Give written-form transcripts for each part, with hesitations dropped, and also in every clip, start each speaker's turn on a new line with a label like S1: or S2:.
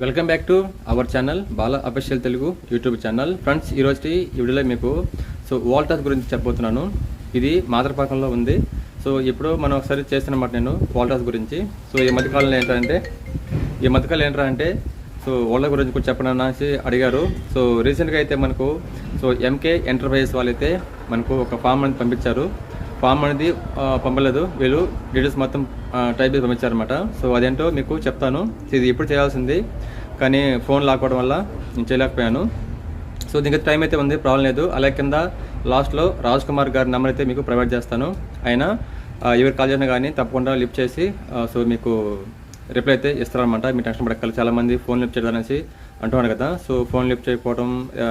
S1: Welcome back to our channel Bala official Telugu YouTube channel. Friends, ఈ వీడియోలో మీకు వోల్టాస్ గురించి చెప్పబోతున్నాను. ఇది మాదరపాకంలో ఉంది. ఇప్పుడు మనం ఒకసారి చేస్తున్నమాట నేను వోల్టాస్ గురించి. ఈ మధ్యకాలంలో ఏంటంటే వోల్టా గురించి కూడా చెప్పండి అనేసి అడిగారు. రీసెంట్గా అయితే మనకు ఎంకే ఎంటర్ప్రైజెస్ వాళ్ళైతే మనకు ఒక ఫామ్ అనేది పంపించారు. ఫామ్ అనేది పంపలేదు, వీళ్ళు డీటెయిల్స్ మొత్తం టైప్ చేసి పంపించారనమాట. అదేంటో మీకు చెప్తాను. ఇది ఇప్పుడు చేయాల్సింది, కానీ ఫోన్ లాక్కోవడం వల్ల నేను చేయలేకపోయాను. దీనికి టైం అయితే ఉంది, ప్రాబ్లం లేదు. అలాగే కింద లాస్ట్లో రాజ్ కుమార్ గారి నెంబర్ అయితే మీకు ప్రొవైడ్ చేస్తాను. ఆయన ఎవరు కాల్ చేసినా కానీ తప్పకుండా లిఫ్ట్ చేసి మీకు రిప్లై అయితే ఇస్తారనమాట. మీ టెన్షన్ పడక్కలు. చాలామంది ఫోన్ లిఫ్ట్ చేయడం అనేసి అంటున్నాడు కదా. ఫోన్ లిఫ్ట్ చేయకపోవడం,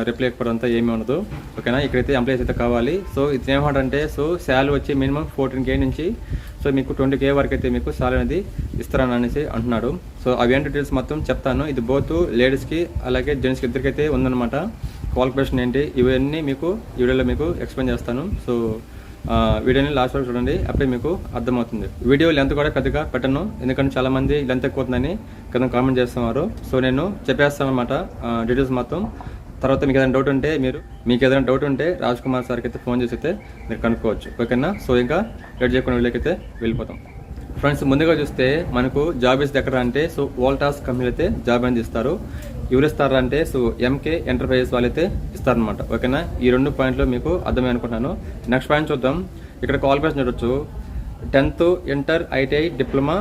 S1: రిప్లై ఇవ్వకపోవడం అంతా ఏమీ ఉండదు. ఓకేనా. ఇక్కడైతే ఎంప్లాయీస్ అయితే కావాలి. ఇది ఏమంటే శాలరీ వచ్చి మినిమం 14K నుంచి మీకు 20K వరకు అయితే మీకు శాలరీ అనేది ఇస్తారని అనేసి అంటున్నాడు. అవి ఏంటి డీటెయిల్స్ మొత్తం చెప్తాను. ఇది బోత్ లేడీస్కి అలాగే జెంట్స్కి ఇద్దరికైతే ఉందన్నమాట. క్వాలిఫికేషన్ ఏంటి ఇవన్నీ మీకు ఈ వీడియోలో మీకు ఎక్స్ప్లెయిన్ చేస్తాను. వీడియోని లాస్ట్ వరకు చూడండి, అప్పుడే మీకు అర్థమవుతుంది. వీడియో లెంత్ కూడా పెద్దగా పెట్టను, ఎందుకంటే చాలామంది లెంత్ ఎక్కువ అవుతుందని కింద కామెంట్ చేస్తున్నారు. నేను చెప్పేస్తాను అనమాట డీటెయిల్స్ మొత్తం. తర్వాత మీకు ఏదైనా డౌట్ ఉంటే రాజ్ కుమార్ సార్కి అయితే ఫోన్ చేసి అయితే మీరు కనుక్కోవచ్చు. ఓకేనా. ఇంకా లేట్ చేయకుండా వీళ్ళకి అయితే వెళ్ళిపోతాం. ఫ్రెండ్స్, ముందుగా చూస్తే మనకు జాబ్ ఇస్తే ఎక్కడ అంటే వోల్టాస్ కంపెనీలు అయితే జాబ్ అనేది ఇస్తారు. ఎవరు ఇస్తారా అంటే ఎంకే ఎంటర్ప్రైజెస్ వాళ్ళైతే ఇస్తారనమాట. ఓకేనా. ఈ 2 పాయింట్లు మీకు అర్థమే అనుకుంటున్నాను. నెక్స్ట్ పాయింట్ చూద్దాం. ఇక్కడ క్వాలిఫికేషన్ చూడొచ్చు. 10th inter, ITI, diploma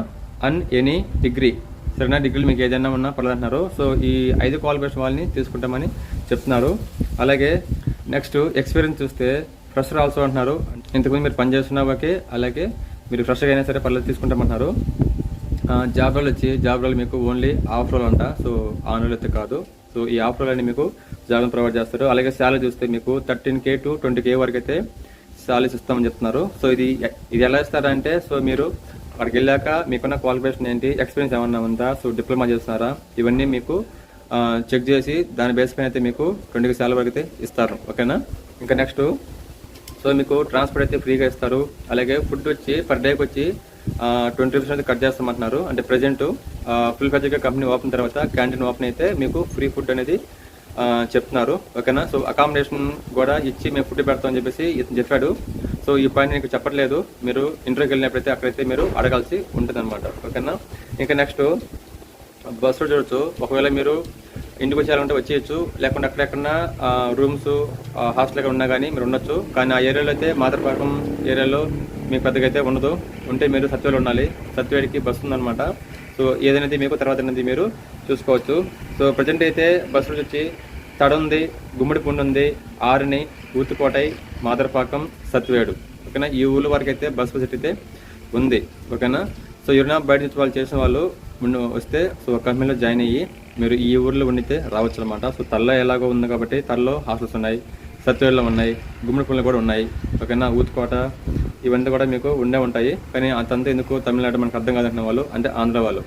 S1: and any degree. సరేనా. డిగ్రీలు మీకు ఏదైనా ఉన్నా పర్లేదంటున్నారు. ఈ 5 క్వాలిఫికేషన్ వాళ్ళని తీసుకుంటామని చెప్తున్నారు. అలాగే నెక్స్ట్ ఎక్స్పీరియన్స్ చూస్తే ఫ్రెషర్ ఆల్సో అంటున్నారు. ఇంతకుముందు మీరు పనిచేస్తున్నా ఓకే, అలాగే మీరు ఫ్రెష్గా అయినా సరే పర్లేదు తీసుకుంటామంటున్నారు. జాబ్ రోల్ మీకు ఓన్లీ ఆఫ్ రోల్ అంట. ఆన్ రోల్ అయితే కాదు. ఈ ఆఫ్ రోల్ అని మీకు జాబ్ ప్రొవైడ్ చేస్తారు. అలాగే శాలరీ చూస్తే మీకు 13K to 20K వరకు అయితే శాలరీస్ ఇస్తామని చెప్తున్నారు. ఇది ఎలా ఇస్తారంటే మీరు అక్కడికి వెళ్ళాక మీకున్న క్వాలిఫికేషన్ ఏంటి, ఎక్స్పీరియన్స్ ఏమన్నా ఉందా, డిప్లొమా చేస్తున్నారా, ఇవన్నీ మీకు చెక్ చేసి దాని బేస్ పైన అయితే మీకు 20K శాలరీ వరకు అయితే ఇస్తారు. ఓకేనా. ఇంకా నెక్స్ట్ మీకు ట్రాన్స్పోర్ట్ అయితే ఫ్రీగా ఇస్తారు. అలాగే ఫుడ్ వచ్చి పర్ డేకి వచ్చి 20% కట్ చేస్తామంటున్నారు. అంటే ప్రజెంట్ ఫుల్ ఫ్లెడ్జ్గా కంపెనీ ఓపెన్ తర్వాత క్యాంటీన్ ఓపెన్ అయితే మీకు ఫ్రీ ఫుడ్ అనేది చెప్తున్నారు. ఓకేనా. అకామిడేషన్ కూడా ఇచ్చి మేము ఫుడ్ పెడతామని చెప్పేసి ఇతను చెప్పాడు. ఈ పాయింట్ నీకు చెప్పట్లేదు, మీరు ఇంటర్వ్యూకి వెళ్ళినప్పుడైతే అక్కడైతే మీరు అడగాల్సి ఉంటుంది అనమాట. ఓకేనా. ఇంకా నెక్స్ట్ బస్సులో చూడొచ్చు. ఒకవేళ మీరు ఇంటికి వచ్చేయాలంటే వచ్చేయచ్చు, లేకుండా అక్కడెక్కడన్నా రూమ్స్ హాస్టల్ ఎక్కడ ఉన్నా కానీ మీరు ఉండొచ్చు. కానీ ఆ ఏరియాలో అయితే మాదరపాకం ఏరియాలో మీకు పెద్దగా అయితే ఉండదు. ఉంటే మీరు సత్యవేడు ఉండాలి. సత్యవేడికి బస్సు ఉందన్నమాట. ఏదైనా మీకు తర్వాత అనేది మీరు చూసుకోవచ్చు. ప్రజెంట్ అయితే బస్సులు వచ్చి తడ ఉంది, గుమ్మడిపుండు ఉంది, ఆరుని, ఊతుకోటై, మాదరపాకం, సత్యవేడు. ఓకేనా. ఈ ఊళ్ళ వరకు అయితే బస్ ఫెసిలిటీ అయితే ఉంది. ఓకేనా. ఎవరైనా బయట నుంచి వాళ్ళు చేసిన వాళ్ళు ముందు వస్తే కంపెనీలో జాయిన్ అయ్యి మీరు ఈ ఊర్లో ఉండితే రావచ్చు అనమాట. తల్ల ఎలాగో ఉంది కాబట్టి తల్లో హాస్టల్స్ ఉన్నాయి, సత్యవేడులో ఉన్నాయి, గుమ్మడిపుండ్లు కూడా ఉన్నాయి. ఓకేనా. ఊతుకోట ఇవన్నీ కూడా మీకు ఉండే ఉంటాయి. కానీ అంతంతా ఎందుకు తమిళనాడు మనకు అర్థం కాదంటున్న వాళ్ళు అంటే ఆంధ్ర వాళ్ళు.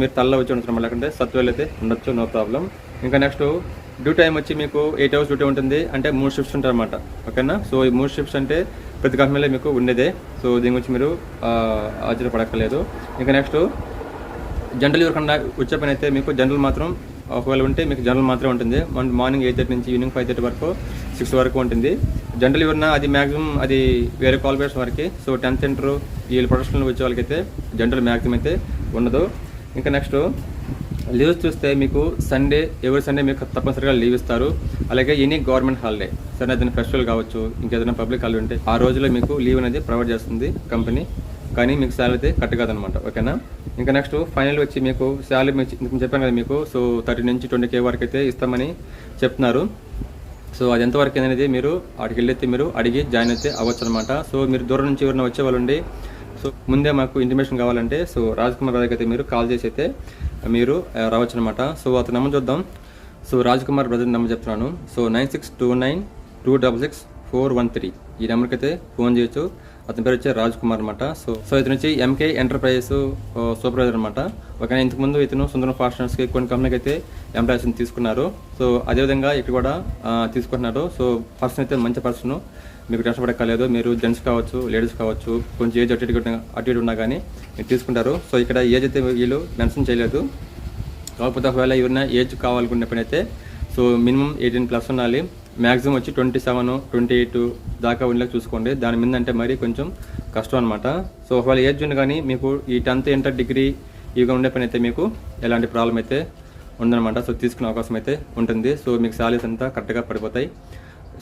S1: మీరు తల్ల వచ్చి ఉండొచ్చు, లేకుంటే సత్యవేలు అయితే ఉండొచ్చు, నో ప్రాబ్లం. ఇంకా నెక్స్ట్ డ్యూటీ టైం వచ్చి మీకు 8 hours డ్యూటీ ఉంటుంది. అంటే 3 shifts ఉంటాయి అనమాట. ఓకేనా. ఈ 3 shifts అంటే ప్రతి కంపెనీలో మీకు ఉండేదే. దీని గురించి మీరు ఆశ్చర్యపడక్కర్లేదు. ఇంకా నెక్స్ట్ జనరల్ ఎవరికన్నా వచ్చే పని అయితే మీకు జనరల్ మాత్రం ఒకవేళ ఉంటే మీకు జనరల్ మాత్రమే ఉంటుంది. మార్నింగ్ 8:30 నుంచి ఈవినింగ్ 5:30 వరకు 6 వరకు ఉంటుంది. జనరల్ ఎవరన్నా అది మ్యాక్సిమం అది వేరే క్వాలిఫికేషన్ వరకు. 10th ఇంటర్ వీళ్ళు ప్రొఫెషనల్ వచ్చే వాళ్ళకైతే జనరల్ మ్యాక్సిమం అయితే ఉండదు. ఇంకా నెక్స్ట్ లీవ్స్ చూస్తే మీకు ఎవరి సండే మీకు తప్పనిసరిగా లీవ్ ఇస్తారు. అలాగే ఎనీ గవర్నమెంట్ హాలిడే, సరే ఏదైనా ఫెస్టివల్ కావచ్చు, ఇంకేదైనా పబ్లిక్ హాలిడే ఉంటే ఆ రోజులో మీకు లీవ్ అనేది ప్రొవైడ్ చేస్తుంది కంపెనీ. కానీ మీకు శాలరీ అయితే కట్ కాదనమాట. ఓకేనా. ఇంకా నెక్స్ట్ ఫైనల్ వచ్చి మీకు శాలరీ మీకు చెప్పాను కదా మీకు 30 నుంచి 20K వరకు అయితే ఇస్తామని చెప్తున్నారు. అది ఎంతవరకు అనేది మీరు అక్కడికి వెళ్ళైతే మీరు అడిగి జాయిన్ అయితే అవ్వచ్చు అనమాట. మీరు దూరం నుంచి ఎవరైనా వచ్చే వాళ్ళు ఉండి ముందే మాకు ఇంటిమేషన్ కావాలంటే రాజ్ కుమార్ బ్రదర్కి అయితే మీరు కాల్ చేసి అయితే మీరు రావచ్చు అనమాట. అతను నెంబర్ చూద్దాం. రాజ్ కుమార్ బ్రదర్ నెంబర్ చెప్తున్నాను. 9629266413 ఈ నెంబర్కి అయితే ఫోన్ చేయొచ్చు. అతని పేరు వచ్చి రాజ్ కుమార్ అనమాట. ఇతను వచ్చి ఎంకే ఎంటర్ప్రైజెస్ సూపర్వైజర్ అనమాట. ఓకే. ఇంతకుముందు ఇతను సుందరం ఫాస్టనర్స్కి కొన్ని కంపెనీకి అయితే ఎంప్లాయీస్ని తీసుకున్నారు. అదేవిధంగా ఇక్కడ కూడా తీసుకుంటున్నారు. పర్సన్ అయితే మంచి పర్సన్, మీకు టెన్షన్ పడక్కర్లేదు. మీరు జెంట్స్ కావచ్చు, లేడీస్ కావచ్చు, కొంచెం ఏజ్ అటు ఇటు ఉన్నా కానీ మీరు తీసుకుంటారు. ఇక్కడ ఏజ్ అయితే వీళ్ళు మెన్షన్ చేయలేదు. కాకపోతే ఒకవేళ ఎవరైనా ఏజ్ కావాలనుకునే పని అయితే సో మినిమం 18+ ఉండాలి. మ్యాక్సిమం వచ్చి 27, 28 దాకా ఉండేలా చూసుకోండి. దాని మీద అంటే మరీ కొంచెం కష్టం అనమాట. సో ఒకవేళ ఏజ్ ఉంది కానీ మీకు ఈ 10th ఇంటర్ డిగ్రీ ఇవి ఉండే పని అయితే మీకు ఎలాంటి ప్రాబ్లం అయితే ఉందన్నమాట. సో తీసుకునే అవకాశం అయితే ఉంటుంది. సో మీకు సాలరీస్ అంతా కరెక్ట్గా పడిపోతాయి.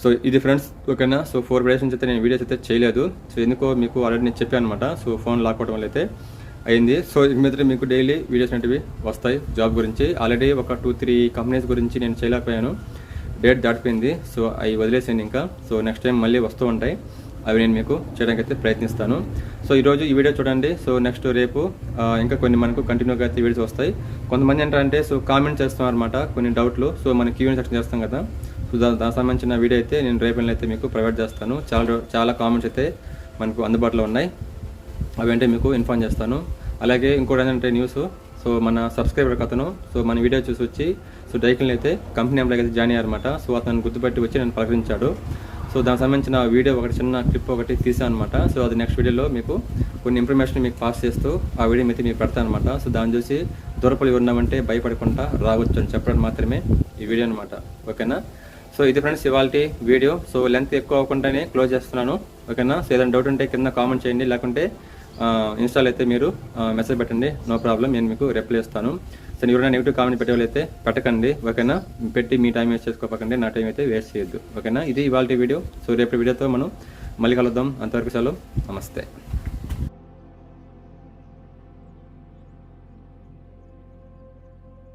S1: సో ఇది ఫ్రెండ్స్ ఓకేనా. సో 4 డేస్ నుంచి అయితే నేను వీడియోస్ అయితే చేయలేదు. సో ఎందుకో మీకు ఆల్రెడీ నేను చెప్పాను అనమాట. సో ఫోన్ లాక్కోవడం వల్ల అయితే అయింది. సో ఇక మీద మీకు డైలీ వీడియోస్ అనేవి వస్తాయి జాబ్ గురించి. ఆల్రెడీ ఒక 2-3 కంపెనీస్ గురించి నేను చేయలేకపోయాను, డేట్ దాటిపోయింది. సో అవి వదిలేసాను ఇంకా. సో నెక్స్ట్ టైం మళ్ళీ వస్తూ ఉంటాయి, అవి నేను మీకు చేయడానికి అయితే ప్రయత్నిస్తాను. సో ఈరోజు ఈ వీడియో చూడండి. సో నెక్స్ట్ రేపు ఇంకా కొన్ని మనకు కంటిన్యూగా అయితే వీడియోస్ వస్తాయి. కొంతమంది ఏంటంటే సో కామెంట్ చేస్తాం అనమాట కొన్ని డౌట్లు. సో మనం Q&A సెక్షన్ చేస్తాం కదా. సో దానికి సంబంధించిన వీడియో అయితే నేను రేపు అయితే మీకు ప్రొవైడ్ చేస్తాను. చాలా కామెంట్స్ అయితే మనకు అందుబాటులో ఉన్నాయి, అవంటే మీకు ఇన్ఫార్మ్ చేస్తాను. అలాగే ఇంకోటి ఏంటంటే న్యూస్, సో మన సబ్స్క్రైబర్ అతను సో మన వీడియో చూసి వచ్చి సో డైకిల్ అయితే కంపెనీ ఎంప్లాయ్ అయితే జాయిన్ అయ్యారన్నమాట. సో అతను గుర్తుపట్టి వచ్చి నన్ను పలకరించాడు. సో దానికి సంబంధించిన వీడియో ఒకటి చిన్న క్లిప్ ఒకటి తీసాను అనమాట. సో అది నెక్స్ట్ వీడియోలో మీకు కొన్ని ఇన్ఫర్మేషన్ మీకు పాస్ చేస్తూ ఆ వీడియో అయితే మీకు పెడతాను అనమాట. సో దాన్ని చూసి దూరపల్లి ఉన్నామంటే భయపడకుండా రావచ్చు అని చెప్పడం మాత్రమే ఈ వీడియో అనమాట. ఓకేనా. సో ఇది ఫ్రెండ్స్ ఇవాళ వీడియో. సో లెంత్ ఎక్కువ అవ్వకుండానే క్లోజ్ చేస్తున్నాను. ఓకేనా. సో ఏదైనా డౌట్ ఉంటే కింద కామెంట్ చేయండి, లేకుంటే ఇన్స్టాల్ అయితే మీరు మెసేజ్ పెట్టండి, నో ప్రాబ్లం, నేను మీకు రిప్లై ఇస్తాను. సో ఎవరైనా నెగిటివ్ కామెంట్ పెట్టేవాళ్ళు అయితే పెట్టకండి. ఓకేనా. పెట్టి మీ టైం వేస్ట్ చేసుకోకండి, నా టైం అయితే వేస్ట్ చేయొద్దు. ఓకేనా. ఇది ఇవాళ వీడియో. సో రేపు వీడియోతో మనం మళ్ళీ కలుద్దాం. అంతవరకు సెలవు, నమస్తే.